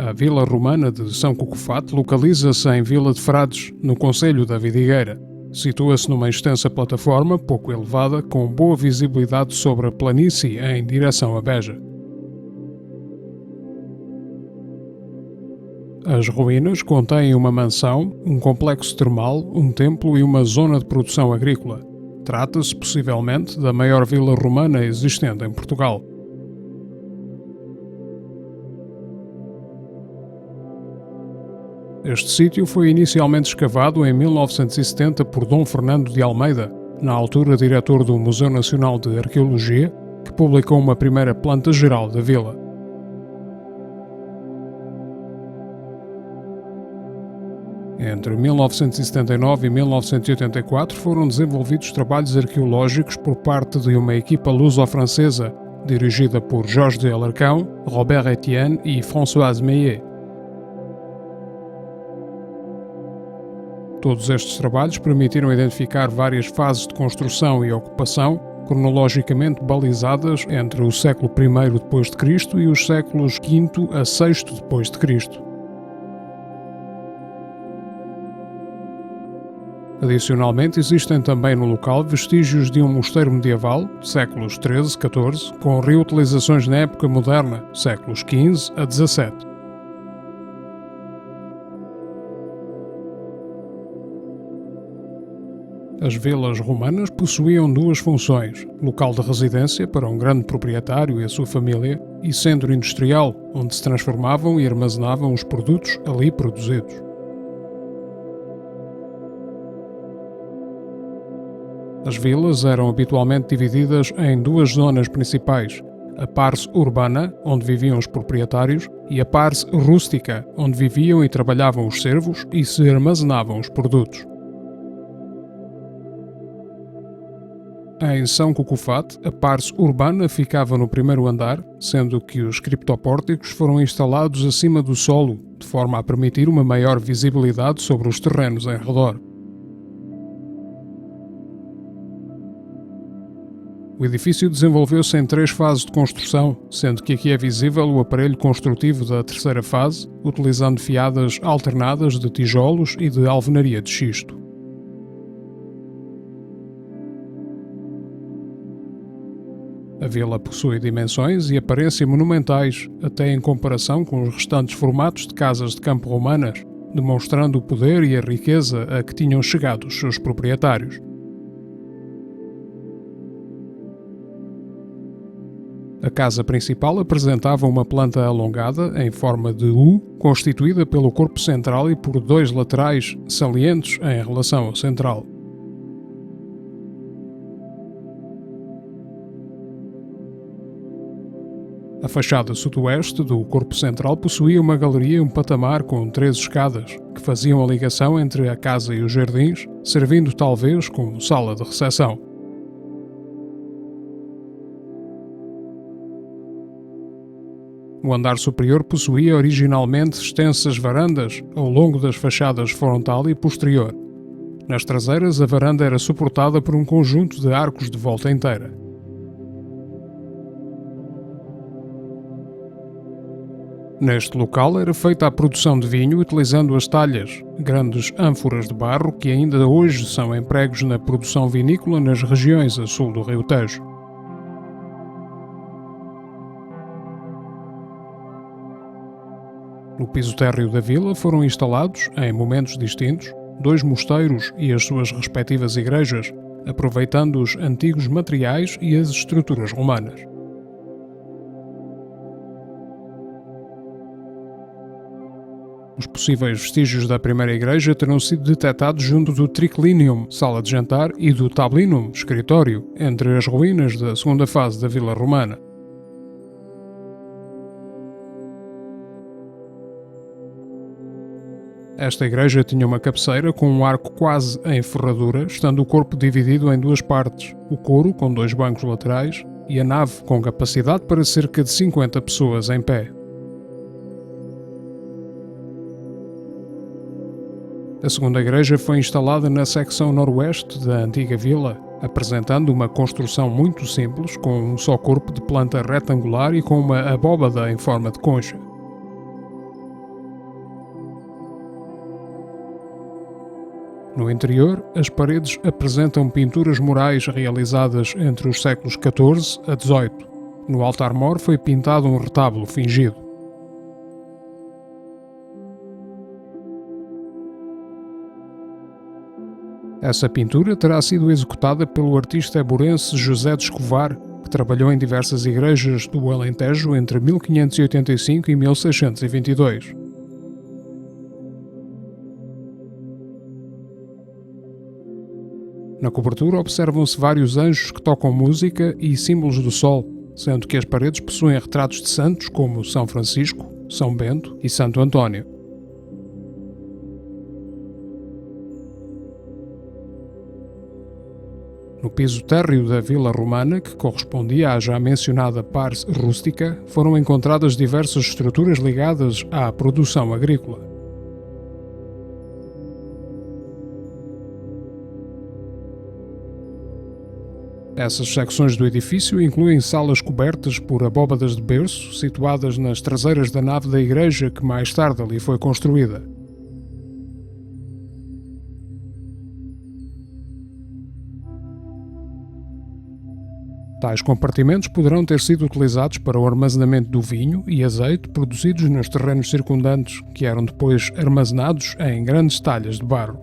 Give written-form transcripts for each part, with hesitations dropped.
A Vila Romana de São Cucufate localiza-se em Vila de Frades, no concelho da Vidigueira. Situa-se numa extensa plataforma, pouco elevada, com boa visibilidade sobre a planície em direção a Beja. As ruínas contêm uma mansão, um complexo termal, um templo e uma zona de produção agrícola. Trata-se, possivelmente, da maior vila romana existente em Portugal. Este sítio foi inicialmente escavado em 1970 por Dom Fernando de Almeida, na altura diretor do Museu Nacional de Arqueologia, que publicou uma primeira planta geral da vila. Entre 1979 e 1984 foram desenvolvidos trabalhos arqueológicos por parte de uma equipa luso-francesa, dirigida por Jorge de Alarcão, Robert Etienne e Françoise Meillet. Todos estes trabalhos permitiram identificar várias fases de construção e ocupação, cronologicamente balizadas entre o século I d.C. e os séculos V a VI d.C. Adicionalmente, existem também no local vestígios de um mosteiro medieval, séculos XIII-XIV, com reutilizações na época moderna, séculos XV a XVII. As vilas romanas possuíam duas funções: local de residência para um grande proprietário e a sua família, e centro industrial, onde se transformavam e armazenavam os produtos ali produzidos. As vilas eram habitualmente divididas em duas zonas principais: a pars urbana, onde viviam os proprietários, e a pars rústica, onde viviam e trabalhavam os servos e se armazenavam os produtos. Em São Cucufate, a pars urbana ficava no primeiro andar, sendo que os criptopórticos foram instalados acima do solo, de forma a permitir uma maior visibilidade sobre os terrenos em redor. O edifício desenvolveu-se em 3 fases de construção, sendo que aqui é visível o aparelho construtivo da terceira fase, utilizando fiadas alternadas de tijolos e de alvenaria de xisto. A vila possui dimensões e aparência monumentais, até em comparação com os restantes formatos de casas de campo romanas, demonstrando o poder e a riqueza a que tinham chegado os seus proprietários. A casa principal apresentava uma planta alongada, em forma de U, constituída pelo corpo central e por 2 laterais salientes em relação ao central. A fachada sudoeste do corpo central possuía uma galeria e um patamar com 3 escadas, que faziam a ligação entre a casa e os jardins, servindo talvez como sala de recepção. O andar superior possuía originalmente extensas varandas ao longo das fachadas frontal e posterior. Nas traseiras, a varanda era suportada por um conjunto de arcos de volta inteira. Neste local era feita a produção de vinho utilizando as talhas, grandes ânforas de barro que ainda hoje são empregos na produção vinícola nas regiões a sul do Rio Tejo. No piso térreo da vila foram instalados, em momentos distintos, 2 mosteiros e as suas respectivas igrejas, aproveitando os antigos materiais e as estruturas romanas. Os possíveis vestígios da primeira igreja terão sido detectados junto do triclinium, sala de jantar, e do tablinum, escritório, entre as ruínas da segunda fase da vila romana. Esta igreja tinha uma cabeceira com um arco quase em ferradura, estando o corpo dividido em 2 partes, o coro com 2 bancos laterais e a nave com capacidade para cerca de 50 pessoas em pé. A segunda igreja foi instalada na secção noroeste da antiga vila, apresentando uma construção muito simples, com um só corpo de planta retangular e com uma abóbada em forma de concha. No interior, as paredes apresentam pinturas murais realizadas entre os séculos XIV a XVIII. No altar-mor foi pintado um retábulo fingido. Essa pintura terá sido executada pelo artista eburense José de Escovar, que trabalhou em diversas igrejas do Alentejo entre 1585 e 1622. Na cobertura observam-se vários anjos que tocam música e símbolos do sol, sendo que as paredes possuem retratos de santos como São Francisco, São Bento e Santo António. No piso térreo da vila romana, que correspondia à já mencionada pars rústica, foram encontradas diversas estruturas ligadas à produção agrícola. Essas secções do edifício incluem salas cobertas por abóbadas de berço, situadas nas traseiras da nave da igreja que mais tarde ali foi construída. Tais compartimentos poderão ter sido utilizados para o armazenamento do vinho e azeite produzidos nos terrenos circundantes, que eram depois armazenados em grandes talhas de barro.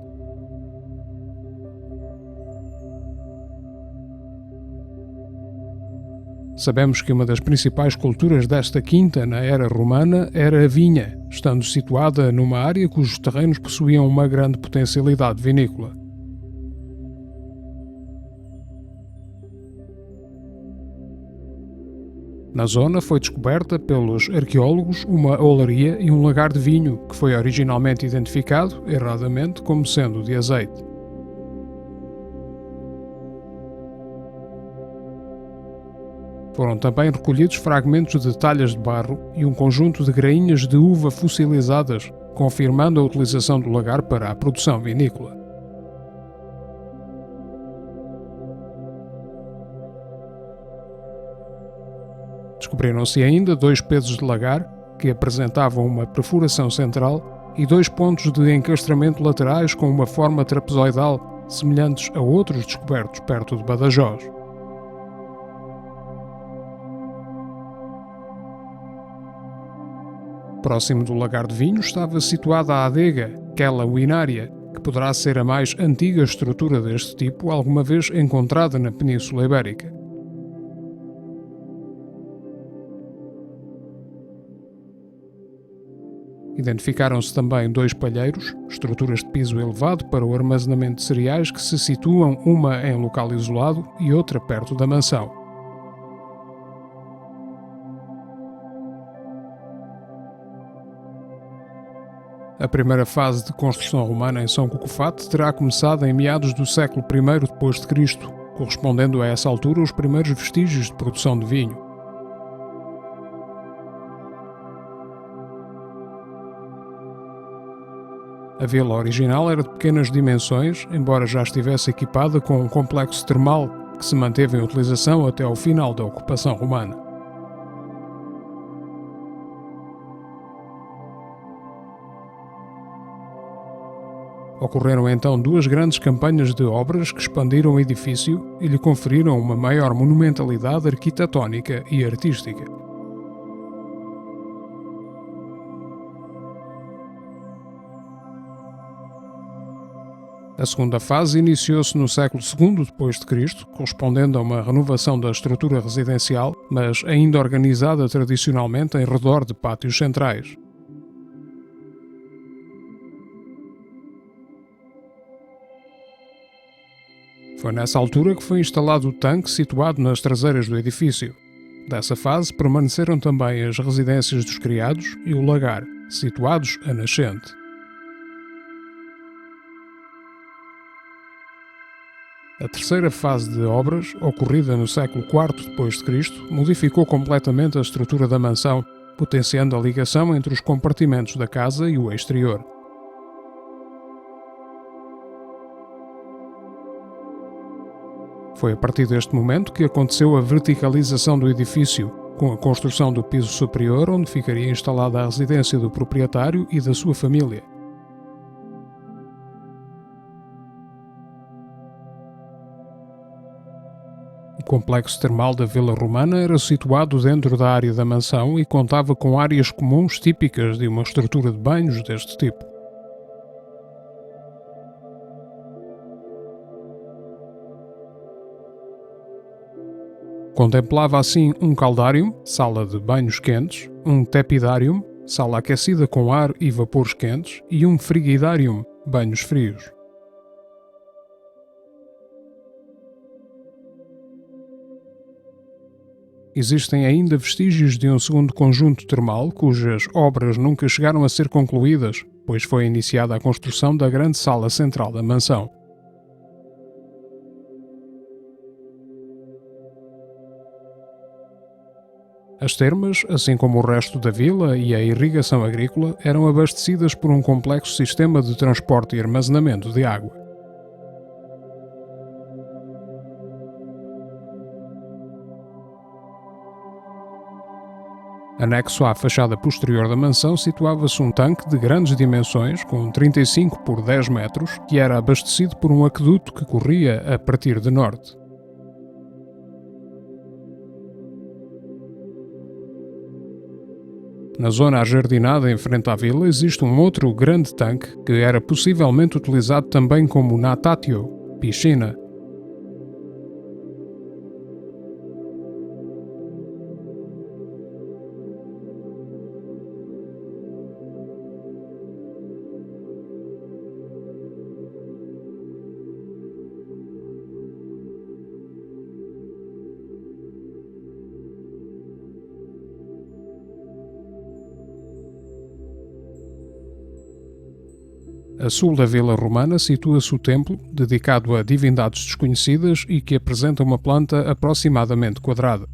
Sabemos que uma das principais culturas desta quinta na era romana era a vinha, estando situada numa área cujos terrenos possuíam uma grande potencialidade vinícola. Na zona foi descoberta pelos arqueólogos uma olaria e um lagar de vinho, que foi originalmente identificado, erradamente, como sendo de azeite. Foram também recolhidos fragmentos de talhas de barro e um conjunto de grainhas de uva fossilizadas, confirmando a utilização do lagar para a produção vinícola. Descobriram-se ainda 2 pesos de lagar, que apresentavam uma perfuração central, e 2 pontos de encastramento laterais com uma forma trapezoidal, semelhantes a outros descobertos perto de Badajoz. Próximo do lagar de vinho estava situada a adega, Quela Winária, que poderá ser a mais antiga estrutura deste tipo alguma vez encontrada na Península Ibérica. Identificaram-se também 2 palheiros, estruturas de piso elevado para o armazenamento de cereais que se situam uma em local isolado e outra perto da mansão. A primeira fase de construção romana em São Cucufate terá começado em meados do século I d.C., correspondendo a essa altura os primeiros vestígios de produção de vinho. A vila original era de pequenas dimensões, embora já estivesse equipada com um complexo termal que se manteve em utilização até ao final da ocupação romana. Ocorreram então 2 grandes campanhas de obras que expandiram o edifício e lhe conferiram uma maior monumentalidade arquitetónica e artística. A segunda fase iniciou-se no século II d.C., correspondendo a uma renovação da estrutura residencial, mas ainda organizada tradicionalmente em redor de pátios centrais. Foi nessa altura que foi instalado o tanque situado nas traseiras do edifício. Dessa fase permaneceram também as residências dos criados e o lagar, situados a nascente. A terceira fase de obras, ocorrida no século IV d.C., modificou completamente a estrutura da mansão, potenciando a ligação entre os compartimentos da casa e o exterior. Foi a partir deste momento que aconteceu a verticalização do edifício, com a construção do piso superior, onde ficaria instalada a residência do proprietário e da sua família. O complexo termal da Vila Romana era situado dentro da área da mansão e contava com áreas comuns típicas de uma estrutura de banhos deste tipo. Contemplava assim um caldário, sala de banhos quentes, um tepidário, sala aquecida com ar e vapores quentes, e um frigidário, banhos frios. Existem ainda vestígios de um segundo conjunto termal, cujas obras nunca chegaram a ser concluídas, pois foi iniciada a construção da grande sala central da mansão. As termas, assim como o resto da vila e a irrigação agrícola, eram abastecidas por um complexo sistema de transporte e armazenamento de água. Anexo à fachada posterior da mansão situava-se um tanque de grandes dimensões, com 35 por 10 metros, que era abastecido por um aqueduto que corria a partir de norte. Na zona ajardinada em frente à vila existe um outro grande tanque que era possivelmente utilizado também como natatio, piscina. A sul da Vila Romana situa-se o templo, dedicado a divindades desconhecidas e que apresenta uma planta aproximadamente quadrada.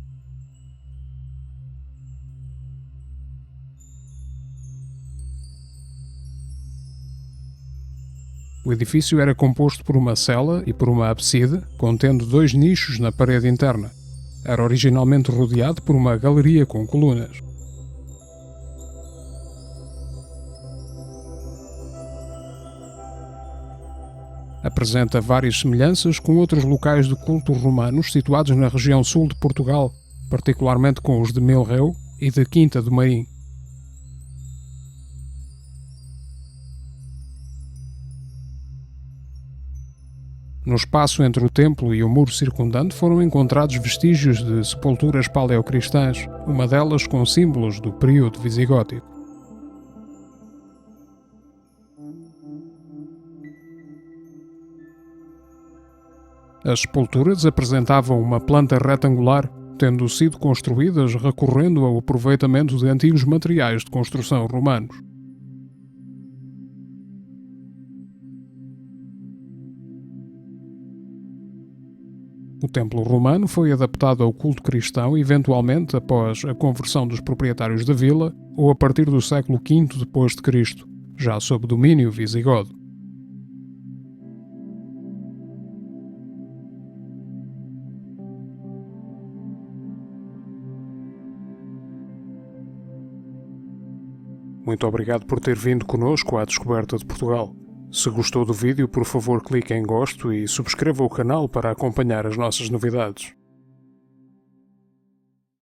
O edifício era composto por uma cela e por uma abside, contendo 2 nichos na parede interna. Era originalmente rodeado por uma galeria com colunas. Apresenta várias semelhanças com outros locais de culto romanos situados na região sul de Portugal, particularmente com os de Milreu e de Quinta do Marim. No espaço entre o templo e o muro circundante foram encontrados vestígios de sepulturas paleocristãs, uma delas com símbolos do período visigótico. As sepulturas apresentavam uma planta retangular, tendo sido construídas recorrendo ao aproveitamento de antigos materiais de construção romanos. O templo romano foi adaptado ao culto cristão eventualmente após a conversão dos proprietários da vila ou a partir do século V d.C., já sob domínio visigodo. Muito obrigado por ter vindo conosco à descoberta de Portugal. Se gostou do vídeo, por favor clique em gosto e subscreva o canal para acompanhar as nossas novidades.